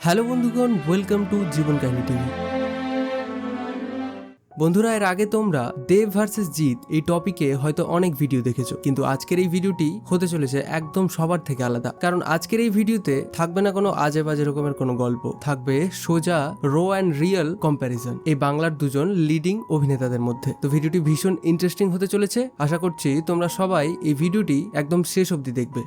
Hello বন্ধুগণ, welcome to জীবন কাহিনী TV. বন্ধুরা, এর আগে তোমরা দেব ভার্সেস জিৎ এই টপিকে হয়তো অনেক ভিডিও দেখেছো, কিন্তু আজকের এই ভিডিওটি হতে চলেছে একদম সবার থেকে আলাদা। কারণ আজকের এই ভিডিওতে থাকবে না কোনো আজে বাজে রকমের কোনো গল্প, থাকবে সোজা র অ্যান্ড রিয়েল কম্প্যারিজন এই বাংলার দুজন লিডিং অভিনেতাদের মধ্যে। তো ভিডিওটি ভীষণ ইন্টারেস্টিং হতে চলেছে। আশা করছি তোমরা সবাই এই ভিডিওটি একদম শেষ অবধি দেখবে।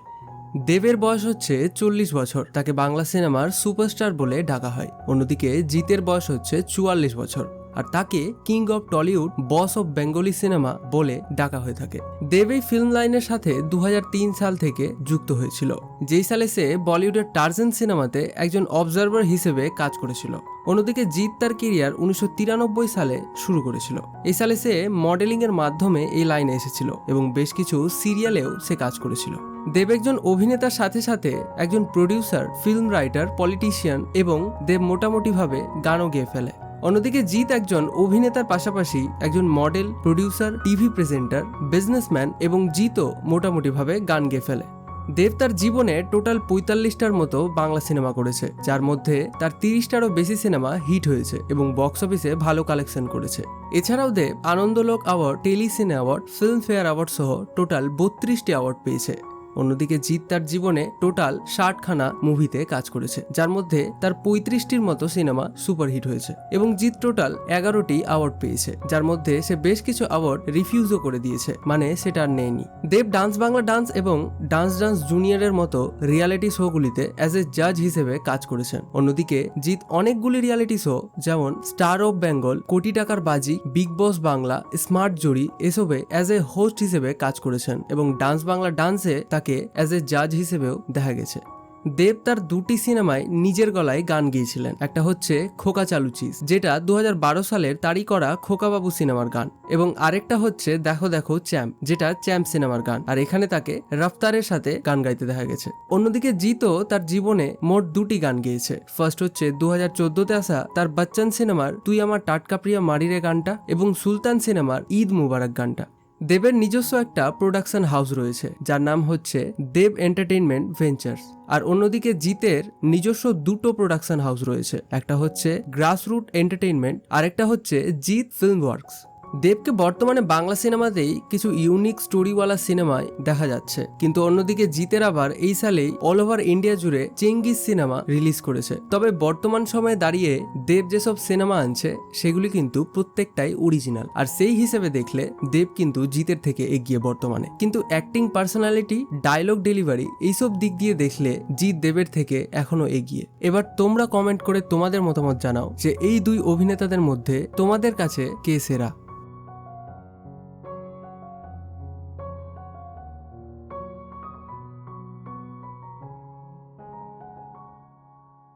দেবের বয়স হচ্ছে 40 বছর, তাকে বাংলা সিনেমার সুপারস্টার বলে ডাকা হয়। অন্যদিকে জিতের বয়স হচ্ছে 44 বছর, আর তাকে king of Tollywood, boss of Bengali cinema বলে ডাকা হয়ে থাকে। দেব এই ফিল্ম লাইনের সাথে 2003 সাল থেকে যুক্ত হয়েছিল, যেই সালে সে বলিউডের টার্জান সিনেমাতে একজন অবজারভার হিসেবে কাজ করেছিল। অন্যদিকে জিৎ তার কেরিয়ার 1993 সালে শুরু করেছিল। এই সালে সে মডেলিং এর মাধ্যমে এই লাইনে এসেছিল এবং বেশ কিছু সিরিয়ালেও সে কাজ করেছিল। দেব একজন অভিনেতার সাথে সাথে একজন প্রডিউসার, ফিল্ম রাইটার, পলিটিশিয়ান এবং দেব মোটামুটিভাবে গানও গেয়ে ফেলে। অন্যদিকে জিৎ একজন অভিনেতার পাশাপাশি একজন model, producer, TV presenter, businessman এবং জিতও মোটামুটিভাবে গান গেয়ে ফেলে। দেব তার জীবনে টোটাল 45টার মতো বাংলা সিনেমা করেছে, যার মধ্যে তার 30টারও বেশি সিনেমা হিট হয়েছে এবং বক্স অফিসে ভালো কালেকশন করেছে। এছাড়াও দেব আনন্দলোক অ্যাওয়ার্ড, টেলি সিনে অ্যাওয়ার্ড, ফিল্ম ফেয়ার অ্যাওয়ার্ড সহ টোটাল 32টি অ্যাওয়ার্ড পেয়েছে। অন্যদিকে জিৎ তার জীবনে টোটাল 60খানা মুভিতে কাজ করেছে, যার মধ্যে তার 35টির মতো সিনেমা সুপারহিট হয়েছে এবং জিৎ টোটাল 11টি অ্যাওয়ার্ড পেয়েছে, যার মধ্যে সে বেশ কিছু অ্যাওয়ার্ড রিফিউজও করে দিয়েছে, মানে সেটা আর নেয়নি। দেব ডান্স বাংলা ডান্স এবং ডান্স জুনিয়রের মতো রিয়ালিটি শোগুলিতে অ্যাজ এ জাজ হিসেবে কাজ করেছেন। অন্যদিকে জিৎ অনেকগুলি রিয়ালিটি শো যেমন স্টার অফ বেঙ্গল, কোটি টাকার বাজি, বিগ বস বাংলা, স্মার্ট জুরি এসবে অ্যাজ এ হোস্ট হিসেবে কাজ করেছেন এবং ডান্স বাংলা ডান্সে তাকে অ্যাজ এ জাজ হিসেবেও দেখা গেছে। দেব তার 2টি সিনেমায় নিজের গলায় গান গেয়েছিলেন। একটা হচ্ছে খোকা চালু চিজ, যেটা 2012 সালের তারই করা খোকাবাবু সিনেমার গান, এবং আরেকটা হচ্ছে দেখো দেখো চ্যাম্প, যেটা চ্যাম্প সিনেমার গান, আর এখানে তাকে রফতারের সাথে গান গাইতে দেখা গেছে। অন্যদিকে জিতও তার জীবনে মোট 2টি গান গেয়েছে। ফার্স্ট হচ্ছে 2014তে আসা তার বচ্চন সিনেমার তুই আমার টাটকা প্রিয়া মারিরে গানটা এবং সুলতান সিনেমার ঈদ মুবারক গানটা। দেবের নিজস্ব একটা প্রোডাকশন হাউস রয়েছে, যার নাম হচ্ছে দেব এন্টারটেইনমেন্ট ভেঞ্চার্স। আর অন্যদিকে জিতের নিজস্ব 2টো প্রোডাকশন হাউস রয়েছে, একটা হচ্ছে গ্রাসরুট এন্টারটেইনমেন্ট আর একটা হচ্ছে জিৎ ফিল্ম ওয়ার্কস। দেবকে বর্তমানে বাংলা সিনেমাতেই কিছু ইউনিক স্টোরিওয়ালা সিনেমায় দেখা যাচ্ছে, কিন্তু অন্যদিকে জিতের আবার এই সালেই অল ওভার ইন্ডিয়া জুড়ে চেঙ্গিস সিনেমা রিলিজ করেছে। তবে বর্তমান সময়ে দাঁড়িয়ে দেব যেসব সিনেমা আনছে সেগুলি কিন্তু প্রত্যেকটাই অরিজিনাল, আর সেই হিসেবে দেখলে দেব কিন্তু জিতের থেকে এগিয়ে বর্তমানে। কিন্তু অ্যাক্টিং, পার্সোনালিটি, ডায়লগ ডেলিভারি এইসব দিক দিয়ে দেখলে জিৎ দেবের থেকে এখনো এগিয়ে। এবার তোমরা কমেন্ট করে তোমাদের মতামত জানাও যে এই দুই অভিনেতাদের মধ্যে তোমাদের কাছে কে সেরা।